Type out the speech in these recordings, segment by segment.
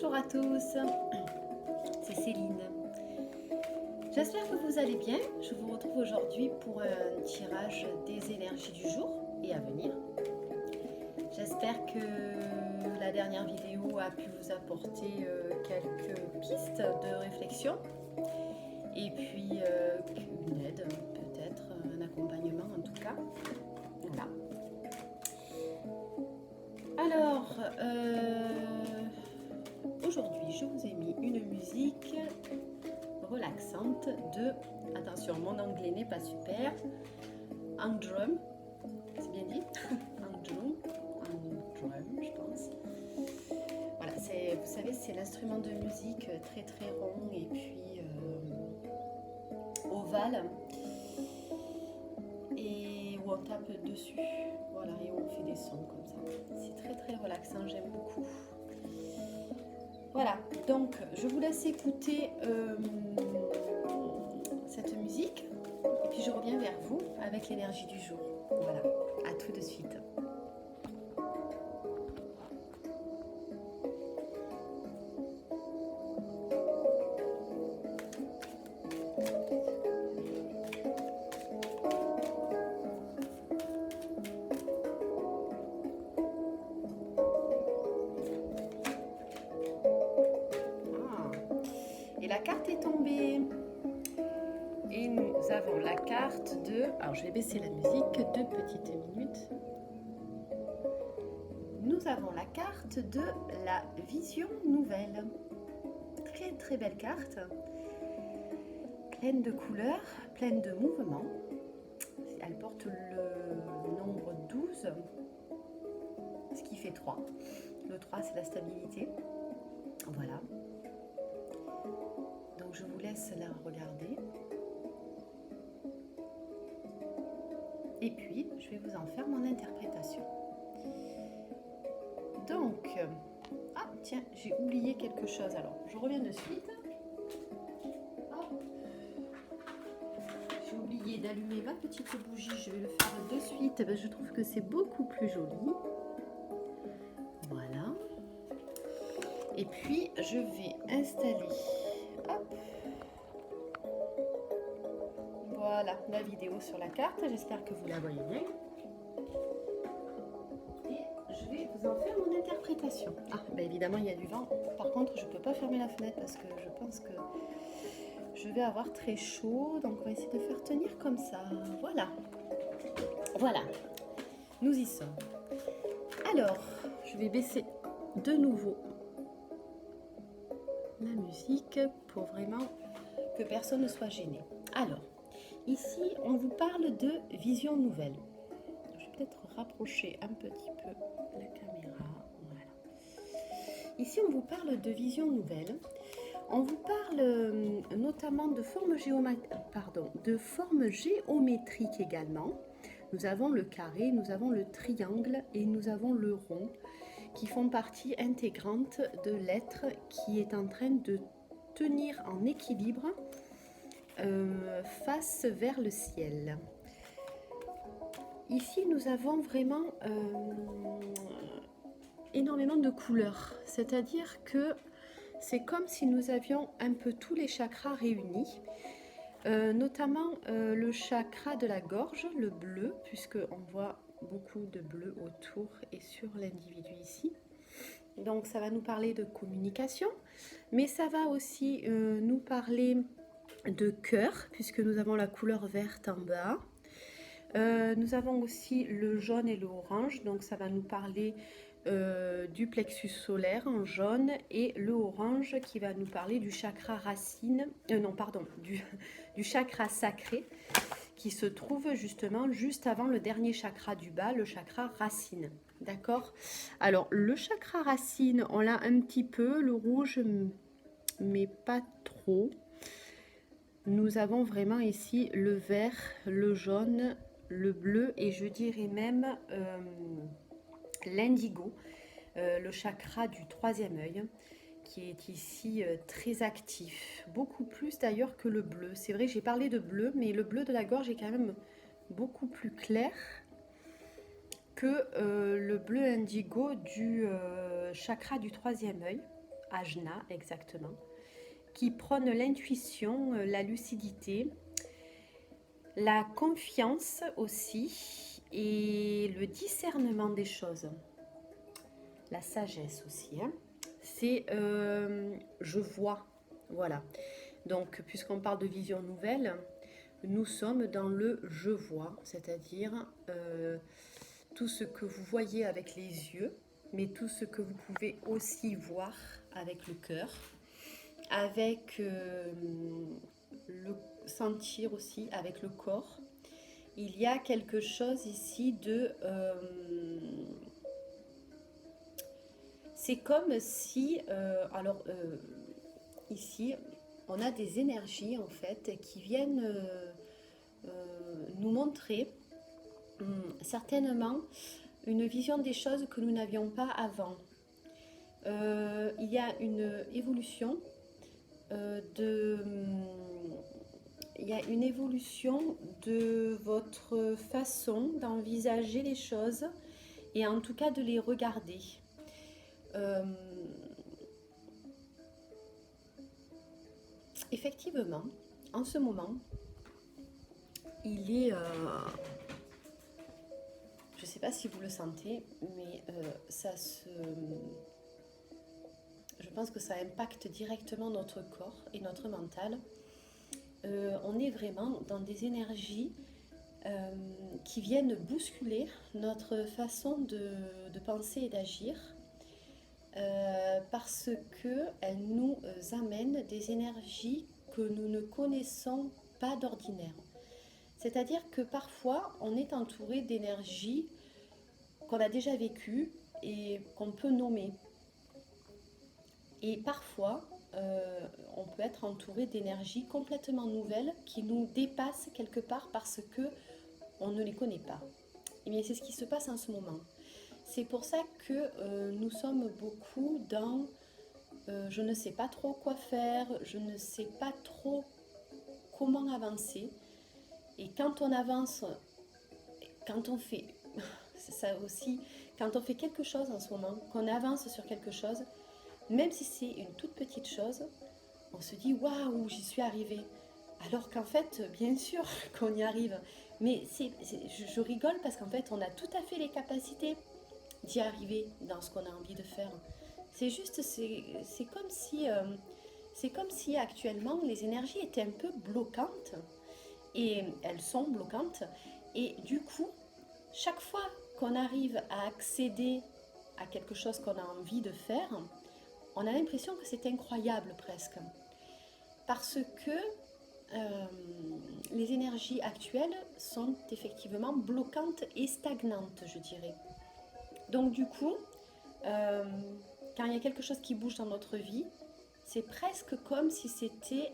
Bonjour à tous, c'est Céline. J'espère que vous allez bien. Je vous retrouve aujourd'hui pour un tirage des énergies du jour et à venir. J'espère que la dernière vidéo a pu vous apporter quelques pistes de réflexion et puis une aide, peut-être un accompagnement en tout cas. Voilà. Alors, aujourd'hui, je vous ai mis une musique relaxante de, attention, mon anglais n'est pas super, Angdrum, c'est bien dit, Angdrum, je pense. Voilà, vous savez, c'est l'instrument de musique très très rond et puis ovale, et où on tape dessus, voilà, et où on fait des sons comme ça. C'est très très relaxant, j'aime beaucoup. Voilà, donc je vous laisse écouter cette musique et puis je reviens vers vous avec l'énergie du jour. Voilà, à tout de suite. Et la carte est tombée. Et nous avons la carte de... Alors je vais baisser la musique, 2 petites minutes. Nous avons la carte de la vision nouvelle. Très très belle carte. Pleine de couleurs, pleine de mouvements. Elle porte le nombre 12, ce qui fait 3. Le 3 c'est la stabilité. Voilà. Donc je vous laisse la regarder. Et puis, je vais vous en faire mon interprétation. Donc, ah tiens, j'ai oublié quelque chose. Alors, je reviens de suite. J'ai oublié d'allumer ma petite bougie. Je vais le faire de suite. Parce que je trouve que c'est beaucoup plus joli. Voilà. Et puis, je vais installer... Hop. Voilà, la vidéo sur la carte. J'espère que vous la voyez bien. Et je vais vous en faire mon interprétation. Ah, ben évidemment, il y a du vent. Par contre, je ne peux pas fermer la fenêtre parce que je pense que je vais avoir très chaud. Donc, on va essayer de faire tenir comme ça. Voilà. Voilà. Nous y sommes. Alors, je vais baisser de nouveau la musique pour vraiment que personne ne soit gêné. Alors, ici, on vous parle de vision nouvelle. Je vais peut-être rapprocher un petit peu la caméra. Voilà. Ici, on vous parle de vision nouvelle. On vous parle notamment de formes géométriques également. Nous avons le carré, nous avons le triangle et nous avons le rond qui font partie intégrante de l'être qui est en train de tenir en équilibre face vers le ciel. Ici, nous avons vraiment énormément de couleurs, c'est-à-dire que c'est comme si nous avions un peu tous les chakras réunis, notamment le chakra de la gorge, le bleu, puisqu'on voit beaucoup de bleu autour et sur l'individu ici. Donc ça va nous parler de communication, mais ça va aussi nous parler de cœur, puisque nous avons la couleur verte en bas. Nous avons aussi le jaune et l'orange, donc ça va nous parler du plexus solaire en jaune, et le orange qui va nous parler du chakra racine, du chakra sacré, qui se trouve justement juste avant le dernier chakra du bas, le chakra racine. D'accord? Alors, le chakra racine, on l'a un petit peu, le rouge, mais pas trop. Nous avons vraiment ici le vert, le jaune, le bleu et je dirais même l'indigo, le chakra du 3e œil, qui est ici très actif, beaucoup plus d'ailleurs que le bleu. C'est vrai, j'ai parlé de bleu, mais le bleu de la gorge est quand même beaucoup plus clair que le bleu indigo du chakra du 3e œil. ajna exactement, qui prône l'intuition, la lucidité, la confiance aussi et le discernement des choses, la sagesse aussi, hein. C'est je vois, voilà. Donc, puisqu'on parle de vision nouvelle, nous sommes dans le je vois, c'est-à-dire tout ce que vous voyez avec les yeux, mais tout ce que vous pouvez aussi voir avec le cœur, avec le sentir aussi avec le corps. Il y a quelque chose ici de... c'est comme si... ici, on a des énergies en fait qui viennent nous montrer certainement une vision des choses que nous n'avions pas avant. Il y a une évolution il y a une évolution de votre façon d'envisager les choses et en tout cas de les regarder. Effectivement, en ce moment, il est... je ne sais pas si vous le sentez, mais je pense que ça impacte directement notre corps et notre mental. On est vraiment dans des énergies qui viennent bousculer notre façon de penser et d'agir parce qu'elles nous amènent des énergies que nous ne connaissons pas d'ordinaire. C'est-à-dire que parfois, on est entouré d'énergies qu'on a déjà vécues et qu'on peut nommer. Et parfois, on peut être entouré d'énergies complètement nouvelles qui nous dépassent quelque part parce que on ne les connaît pas. Et bien, c'est ce qui se passe en ce moment. C'est pour ça que nous sommes beaucoup dans je ne sais pas trop quoi faire, je ne sais pas trop comment avancer. Et quand on avance, quand on fait, c'est ça aussi, quand on fait quelque chose en ce moment, qu'on avance sur quelque chose, même si c'est une toute petite chose, on se dit waouh, j'y suis arrivée. Alors qu'en fait, bien sûr qu'on y arrive. Mais je rigole parce qu'en fait, on a tout à fait les capacités d'y arriver dans ce qu'on a envie de faire. C'est juste, c'est comme si actuellement les énergies étaient un peu bloquantes. Et elles sont bloquantes. Et du coup, chaque fois qu'on arrive à accéder à quelque chose qu'on a envie de faire, on a l'impression que c'est incroyable presque. Parce que les énergies actuelles sont effectivement bloquantes et stagnantes, je dirais. Donc du coup, quand il y a quelque chose qui bouge dans notre vie, c'est presque comme si c'était...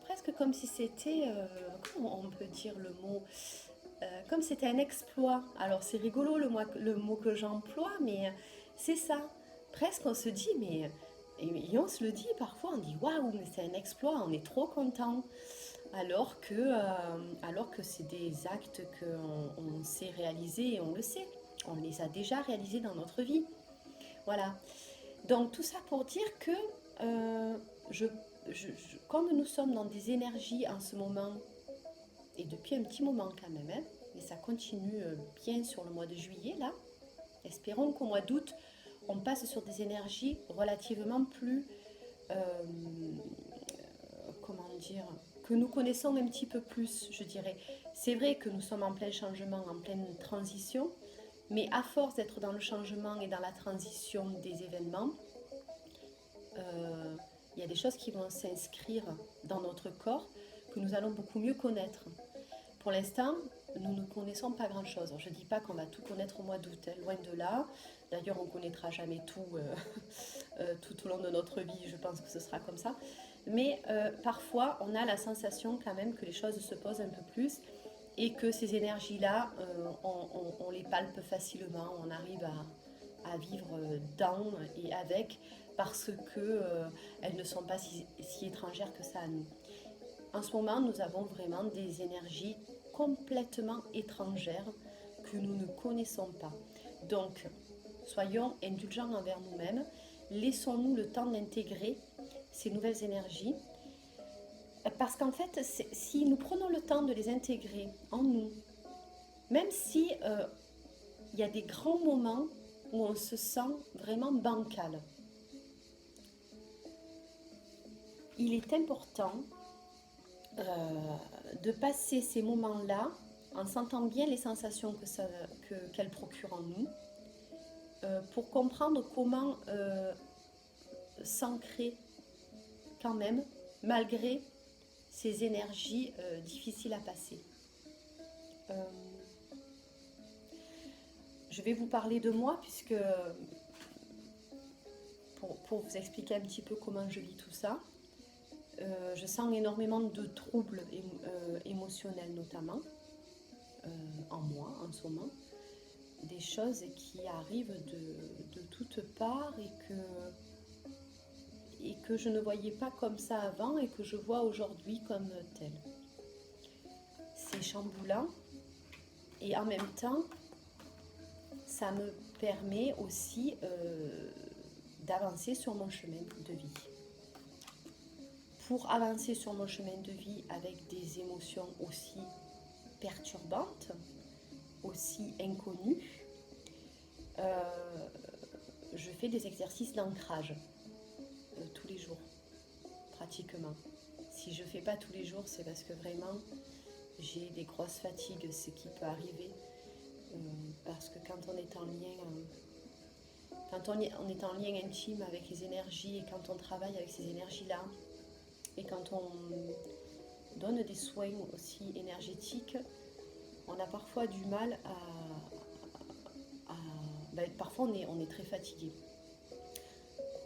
presque comme si c'était... comment on peut dire le mot comme c'était un exploit. Alors c'est rigolo le mot que j'emploie, mais c'est ça. Presque on se dit, mais... Et on se le dit parfois, on dit waouh, mais c'est un exploit, on est trop content. Alors que c'est des actes qu'on sait réaliser et on le sait. On les a déjà réalisés dans notre vie. Voilà. Donc tout ça pour dire que comme nous sommes dans des énergies en ce moment, et depuis un petit moment quand même, hein, et ça continue bien sur le mois de juillet là, espérons qu'au mois d'août, on passe sur des énergies relativement plus, comment dire, que nous connaissons un petit peu plus, je dirais. C'est vrai que nous sommes en plein changement, en pleine transition, mais à force d'être dans le changement et dans la transition des événements, il y a des choses qui vont s'inscrire dans notre corps que nous allons beaucoup mieux connaître. Pour l'instant, nous ne connaissons pas grand-chose. Je ne dis pas qu'on va tout connaître au mois d'août, hein, loin de là. D'ailleurs, on ne connaîtra jamais tout tout au long de notre vie, je pense que ce sera comme ça. Mais parfois, on a la sensation quand même que les choses se posent un peu plus et que ces énergies-là, on les palpe facilement, on arrive à vivre dans et avec parce qu'elles ne sont pas si étrangères que ça à nous. En ce moment, nous avons vraiment des énergies complètement étrangères que nous ne connaissons pas. Donc, Soyons indulgents envers nous-mêmes. Laissons-nous le temps d'intégrer ces nouvelles énergies. Parce qu'en fait, si nous prenons le temps de les intégrer en nous, même si il y a des grands moments où on se sent vraiment bancal, il est important de passer ces moments-là en sentant bien les sensations qu'elles procurent en nous, pour comprendre comment s'ancrer quand même, malgré ces énergies difficiles à passer. Je vais vous parler de moi, puisque pour vous expliquer un petit peu comment je vis tout ça, je sens énormément de troubles émotionnels notamment en moi en ce moment, des choses qui arrivent de toutes parts et que je ne voyais pas comme ça avant et que je vois aujourd'hui comme tel. C'est chamboulant et en même temps ça me permet aussi d'avancer sur mon chemin de vie. Pour avancer sur mon chemin de vie avec des émotions aussi perturbantes, aussi inconnues, je fais des exercices d'ancrage tous les jours, pratiquement. Si je ne fais pas tous les jours, c'est parce que vraiment j'ai des grosses fatigues, ce qui peut arriver, parce que quand on est en lien intime avec les énergies et quand on travaille avec ces énergies-là, et quand on donne des soins aussi énergétiques, on a parfois du mal parfois on est très fatigué.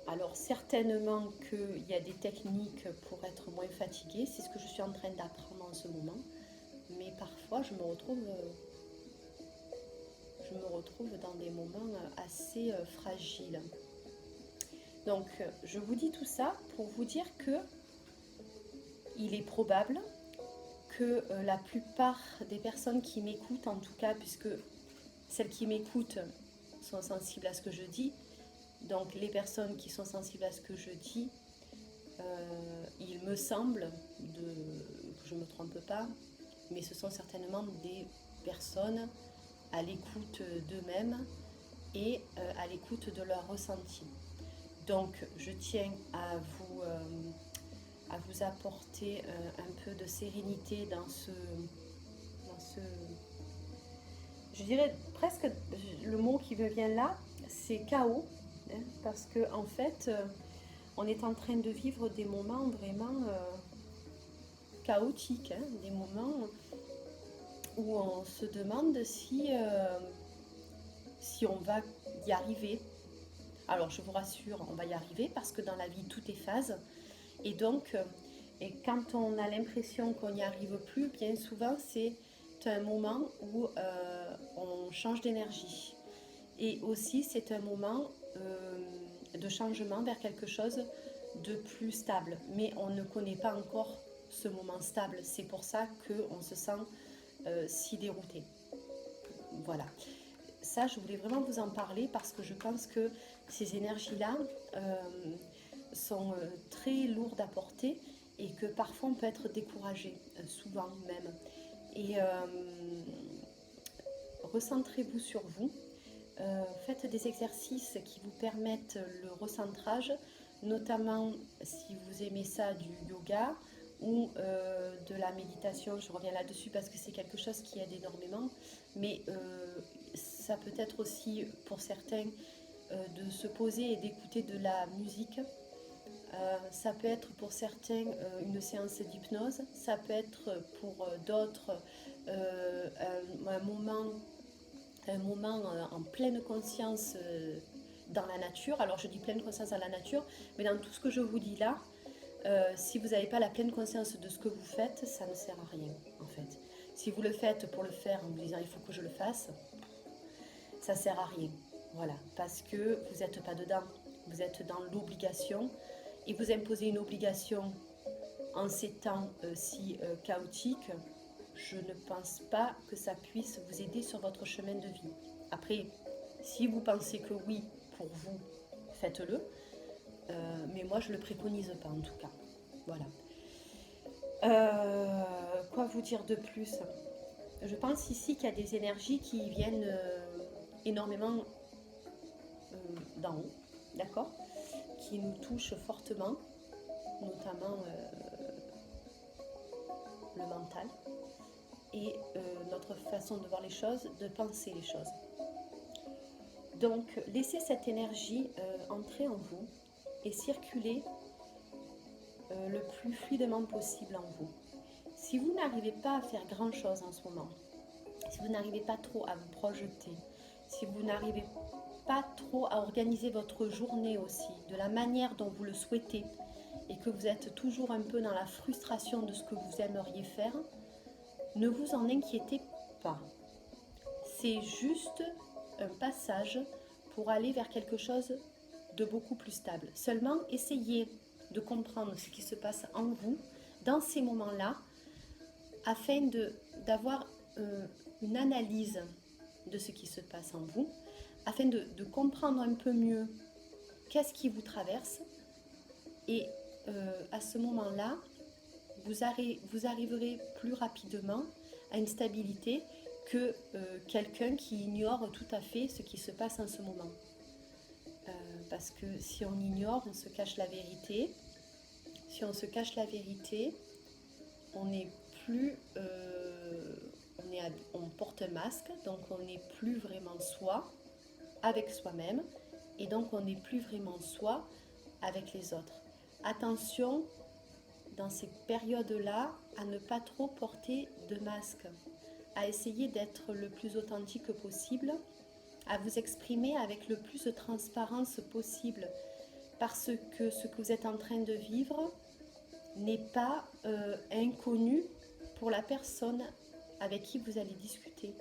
Alors certainement qu'il y a des techniques pour être moins fatigué, c'est ce que je suis en train d'apprendre en ce moment, mais parfois je me retrouve dans des moments assez fragiles. Donc je vous dis tout ça pour vous dire que il est probable que la plupart des personnes qui m'écoutent, en tout cas, puisque celles qui m'écoutent sont sensibles à ce que je dis, donc les personnes qui sont sensibles à ce que je dis, il me semble que je ne me trompe pas, mais ce sont certainement des personnes à l'écoute d'eux-mêmes et à l'écoute de leurs ressentis. Donc je tiens à vous apporter un peu de sérénité dans ce, je dirais presque, le mot qui me vient là, c'est chaos, hein, parce que en fait, on est en train de vivre des moments vraiment chaotiques, hein, des moments où on se demande si on va y arriver. Alors je vous rassure, on va y arriver parce que dans la vie tout est phase. Et donc, quand on a l'impression qu'on n'y arrive plus, bien souvent c'est un moment où on change d'énergie. Et aussi c'est un moment de changement vers quelque chose de plus stable. Mais on ne connaît pas encore ce moment stable. C'est pour ça qu'on se sent si dérouté. Voilà. Ça, je voulais vraiment vous en parler parce que je pense que ces énergies-là sont très lourdes à porter et que parfois on peut être découragé, souvent même. Et recentrez-vous sur vous. Faites des exercices qui vous permettent le recentrage, notamment si vous aimez ça, du yoga ou de la méditation. Je reviens là-dessus parce que c'est quelque chose qui aide énormément, mais ça peut être aussi pour certains de se poser et d'écouter de la musique. Ça peut être pour certains une séance d'hypnose, ça peut être pour d'autres un moment en pleine conscience dans la nature. Alors je dis pleine conscience dans la nature, mais dans tout ce que je vous dis là, si vous n'avez pas la pleine conscience de ce que vous faites, ça ne sert à rien en fait. Si vous le faites pour le faire en vous disant il faut que je le fasse, ça ne sert à rien. Voilà, parce que vous n'êtes pas dedans, vous êtes dans l'obligation et vous imposez une obligation en ces temps si chaotiques. Je ne pense pas que ça puisse vous aider sur votre chemin de vie. Après, Si vous pensez que oui, pour vous, faites-le. Mais moi, je ne le préconise pas en tout cas. Voilà. Quoi vous dire de plus? Je pense ici qu'il y a des énergies qui viennent énormément d'en haut, d'accord? Qui nous touchent fortement, notamment le mental et notre façon de voir les choses, de penser les choses. Donc, laissez cette énergie entrer en vous et circuler le plus fluidement possible en vous. Si vous n'arrivez pas à faire grand-chose en ce moment, si vous n'arrivez pas trop à vous projeter, si vous n'arrivez pas trop à organiser votre journée aussi de la manière dont vous le souhaitez et que vous êtes toujours un peu dans la frustration de ce que vous aimeriez faire, ne vous en inquiétez pas. C'est juste un passage pour aller vers quelque chose de beaucoup plus stable. Seulement, essayez de comprendre ce qui se passe en vous dans ces moments-là afin d'avoir une analyse de ce qui se passe en vous, afin de comprendre un peu mieux qu'est-ce qui vous traverse. Et à ce moment-là, vous arriverez plus rapidement à une stabilité que quelqu'un qui ignore tout à fait ce qui se passe en ce moment. Parce que si on ignore, on se cache la vérité. Si on se cache la vérité, on n'est plus... on porte un masque, donc on n'est plus vraiment soi avec soi-même. Et donc on n'est plus vraiment soi avec les autres. Attention, dans ces périodes-là, à ne pas trop porter de masque, à essayer d'être le plus authentique possible, à vous exprimer avec le plus de transparence possible, parce que ce que vous êtes en train de vivre n'est pas inconnu pour la personne avec qui vous allez discuter.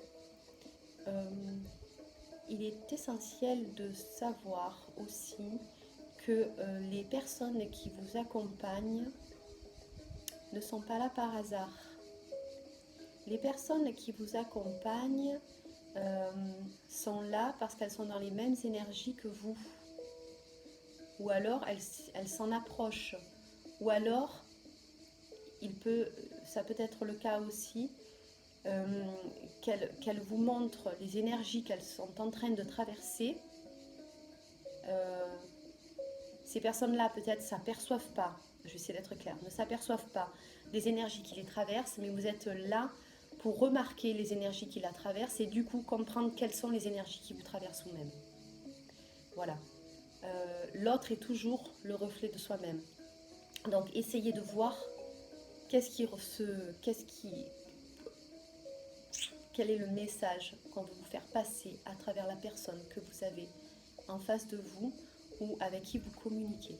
Il est essentiel de savoir aussi que les personnes qui vous accompagnent ne sont pas là par hasard. Les personnes qui vous accompagnent sont là parce qu'elles sont dans les mêmes énergies que vous. Ou alors elles s'en approchent. Ou alors, ça peut être le cas aussi, qu'elles vous montrent les énergies qu'elles sont en train de traverser. Ces personnes-là peut-être ne s'aperçoivent pas, je vais essayer d'être claire, ne s'aperçoivent pas des énergies qui les traversent, mais vous êtes là pour remarquer les énergies qui la traversent et du coup comprendre quelles sont les énergies qui vous traversent vous-même. Voilà. L'autre est toujours le reflet de soi-même. Donc essayez de voir quel est le message qu'on veut vous faire passer à travers la personne que vous avez en face de vous ou avec qui vous communiquez.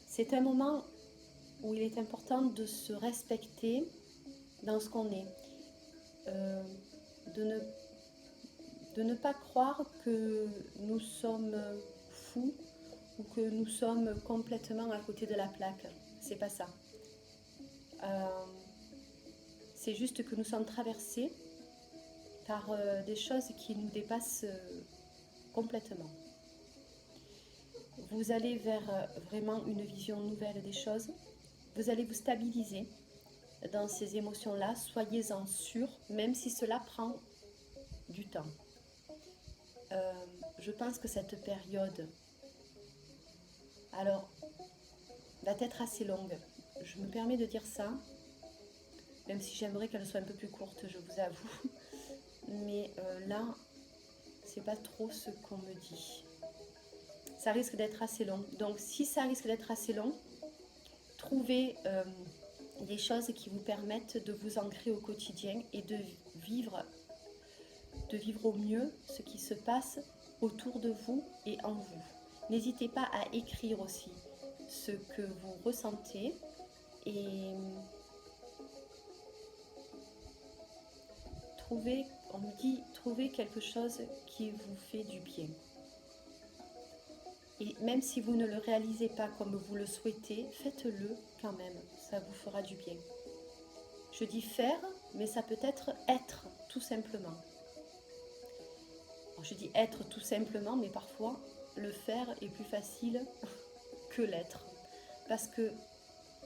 C'est un moment où il est important de se respecter dans ce qu'on est, de ne pas croire que nous sommes fous ou que nous sommes complètement à côté de la plaque. C'est pas ça. C'est juste que nous sommes traversés par des choses qui nous dépassent complètement. Vous allez vers vraiment une vision nouvelle des choses. Vous allez vous stabiliser dans ces émotions-là. Soyez-en sûrs, même si cela prend du temps. Je pense que cette période, alors, va être assez longue. Je me permets de dire ça, même si j'aimerais qu'elle soit un peu plus courte, je vous avoue. Mais là, c'est pas trop ce qu'on me dit. Ça risque d'être assez long. Donc, si ça risque d'être assez long, trouvez des choses qui vous permettent de vous ancrer au quotidien et de vivre au mieux ce qui se passe autour de vous et en vous. N'hésitez pas à écrire aussi ce que vous ressentez et trouvez quelque chose qui vous fait du bien. Et même si vous ne le réalisez pas comme vous le souhaitez, faites-le quand même, ça vous fera du bien. Je dis faire, mais ça peut être, tout tout simplement. Alors, je dis être tout simplement, mais parfois le faire est plus facile que l'être. Parce que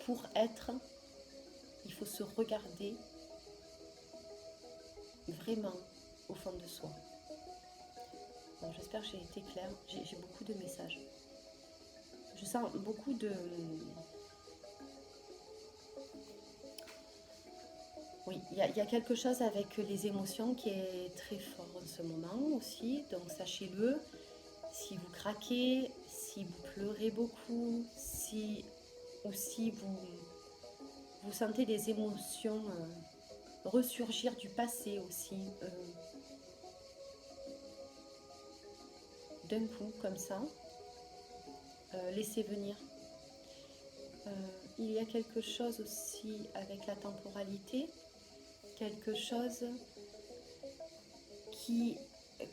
pour être, il faut se regarder vraiment au fond de soi. Bon, j'espère que j'ai été claire. J'ai beaucoup de messages. Je sens beaucoup de... Oui, il y a quelque chose avec les émotions qui est très fort en ce moment aussi. Donc sachez-le, si vous craquez, si vous pleurez beaucoup, si vous sentez des émotions ressurgir du passé aussi, d'un coup comme ça, laissez venir. Il y a quelque chose aussi avec la temporalité, quelque chose qui,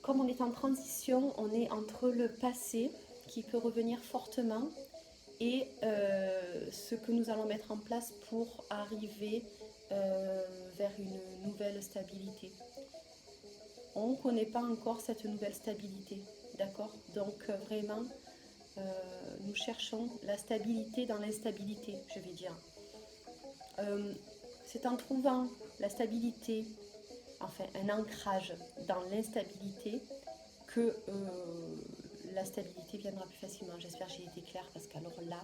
comme on est en transition, on est entre le passé qui peut revenir fortement et ce que nous allons mettre en place pour arriver vers une nouvelle stabilité. On ne connaît pas encore cette nouvelle stabilité, d'accord? Donc vraiment, nous cherchons la stabilité dans l'instabilité, je vais dire. C'est en trouvant la stabilité, enfin un ancrage dans l'instabilité, que la stabilité viendra plus facilement. J'espère que j'ai été claire parce qu'alors là,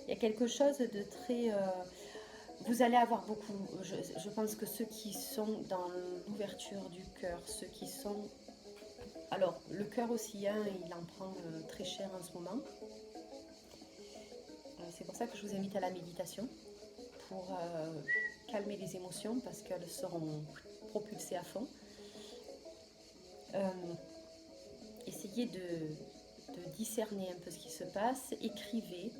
il y a quelque chose de très... vous allez avoir beaucoup, je pense que ceux qui sont dans l'ouverture du cœur, ceux qui sont... Alors, le cœur aussi, hein, il en prend très cher en ce moment. C'est pour ça que je vous invite à la méditation, pour calmer les émotions, parce qu'elles seront propulsées à fond. Essayez de discerner un peu ce qui se passe, écrivez,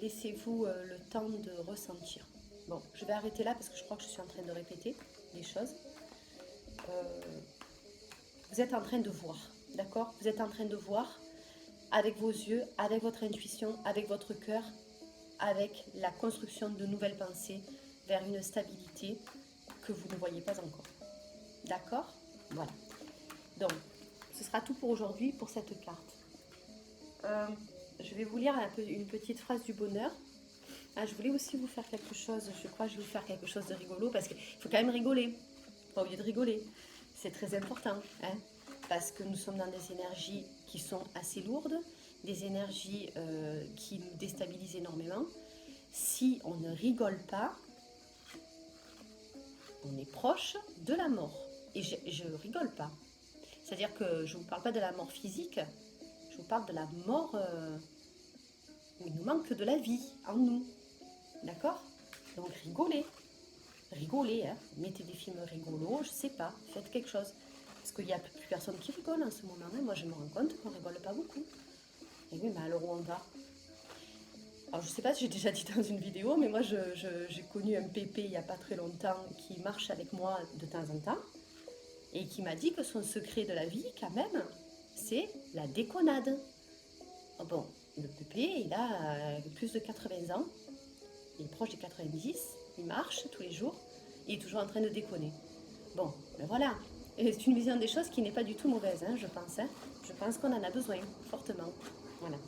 laissez-vous le temps de ressentir. Bon, je vais arrêter là parce que je crois que je suis en train de répéter des choses. Vous êtes en train de voir, d'accord? Vous êtes en train de voir avec vos yeux, avec votre intuition, avec votre cœur, avec la construction de nouvelles pensées vers une stabilité que vous ne voyez pas encore. D'accord? Voilà. Donc, ce sera tout pour aujourd'hui, pour cette carte. Je vais vous lire une petite phrase du bonheur. Ah, je voulais aussi vous faire quelque chose, je crois que je vais vous faire quelque chose de rigolo, parce qu'il faut quand même rigoler, pas oublier de rigoler. C'est très important, hein, parce que nous sommes dans des énergies qui sont assez lourdes, des énergies qui nous déstabilisent énormément. Si on ne rigole pas, on est proche de la mort. Et je rigole pas. C'est-à-dire que je ne vous parle pas de la mort physique, je vous parle de la mort où il nous manque de la vie en nous. D'accord? Donc rigolez. Rigolez, hein. Mettez des films rigolos, je sais pas, faites quelque chose. Parce qu'il n'y a plus personne qui rigole en ce moment. Hein. Moi, je me rends compte qu'on rigole pas beaucoup. Et oui, mais alors où on va? Alors, je sais pas si j'ai déjà dit dans une vidéo, mais moi, j'ai connu un pépé il n'y a pas très longtemps qui marche avec moi de temps en temps et qui m'a dit que son secret de la vie, quand même, c'est la déconnade. Oh bon, le pépé, il a plus de 80 ans, il est proche des 90, il marche tous les jours, il est toujours en train de déconner. Bon, ben voilà, et c'est une vision des choses qui n'est pas du tout mauvaise, hein, je pense. Hein. Je pense qu'on en a besoin, fortement. Voilà.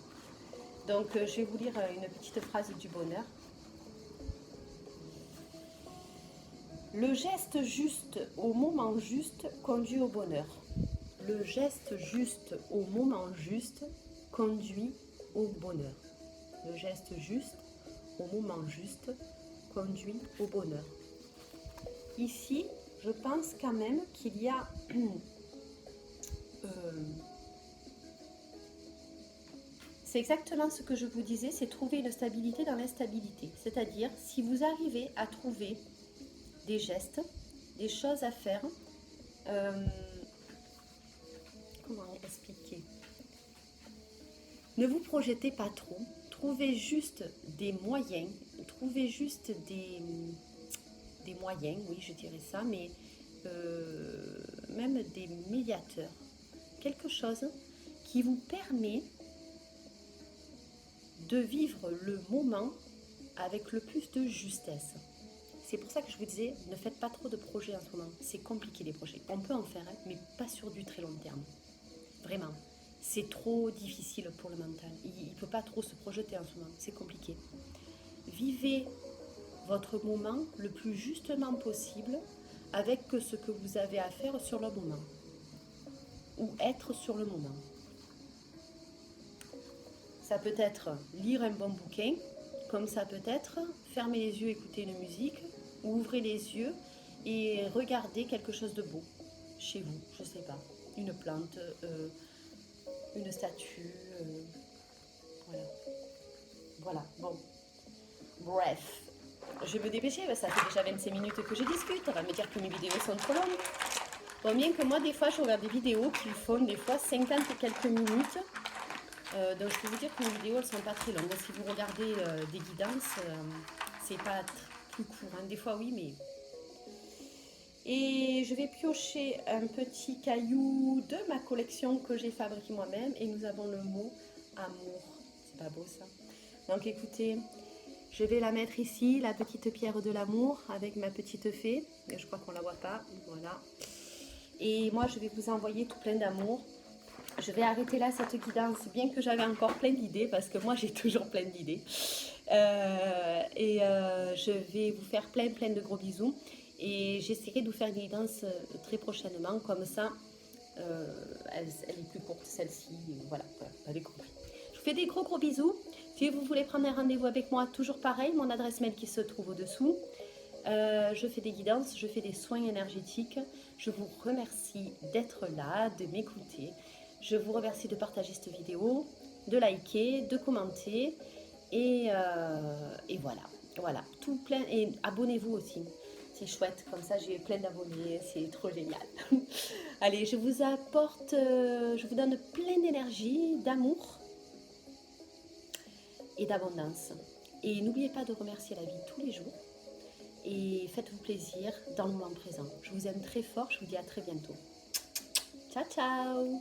Donc, je vais vous lire une petite phrase du bonheur. Le geste juste au moment juste conduit au bonheur. Le geste juste au moment juste conduit au bonheur. Le geste juste au moment juste conduit au bonheur. Ici, je pense quand même qu'il y a c'est exactement ce que je vous disais, c'est trouver une stabilité dans l'instabilité. C'est-à-dire, si vous arrivez à trouver des gestes, des choses à faire, comment expliquer? Ne vous projetez pas trop, trouvez juste des moyens, trouvez juste des moyens, oui je dirais ça, mais même des médiateurs. Quelque chose qui vous permet de vivre le moment avec le plus de justesse. C'est pour ça que je vous disais, ne faites pas trop de projets en ce moment. C'est compliqué les projets. On peut en faire, hein, mais pas sur du très long terme. Vraiment. C'est trop difficile pour le mental. Il ne peut pas trop se projeter en ce moment. C'est compliqué. Vivez votre moment le plus justement possible avec ce que vous avez à faire sur le moment. Ou être sur le moment. Ça peut être lire un bon bouquin, comme ça peut être fermer les yeux, écouter une musique, ou ouvrez les yeux et regardez quelque chose de beau chez vous, je sais pas, une plante, une statue, voilà. Voilà, bon. Bref, je vais me dépêcher, ça fait déjà 25 minutes que je discute, on va me dire que mes vidéos sont trop longues. Bon, bien que moi, des fois, je regarde des vidéos qui font des fois 50 et quelques minutes. Donc je peux vous dire que mes vidéos elles sont pas très longues. Si vous regardez des guidances, c'est pas plus court. Hein. Des fois oui, mais. Et je vais piocher un petit caillou de ma collection que j'ai fabriqué moi-même. Et nous avons le mot amour. C'est pas beau ça? Donc écoutez, je vais la mettre ici, la petite pierre de l'amour avec ma petite fée. Je crois qu'on la voit pas. Voilà. Et moi je vais vous envoyer tout plein d'amour. Je vais arrêter là cette guidance, bien que j'avais encore plein d'idées, parce que moi j'ai toujours plein d'idées. Je vais vous faire plein de gros bisous. Et j'essaierai de vous faire une guidance très prochainement, comme ça, elle est plus courte celle-ci. Voilà, vous avez compris. Je vous fais des gros bisous. Si vous voulez prendre un rendez-vous avec moi, toujours pareil, mon adresse mail qui se trouve au-dessous. Je fais des guidances, je fais des soins énergétiques. Je vous remercie d'être là, de m'écouter. Je vous remercie de partager cette vidéo, de liker, de commenter. Et voilà, tout plein. Et abonnez-vous aussi. C'est chouette, comme ça j'ai plein d'abonnés, c'est trop génial. Allez, je vous apporte, je vous donne plein d'énergie, d'amour et d'abondance. Et n'oubliez pas de remercier la vie tous les jours. Et faites-vous plaisir dans le moment présent. Je vous aime très fort, je vous dis à très bientôt. Ciao, ciao!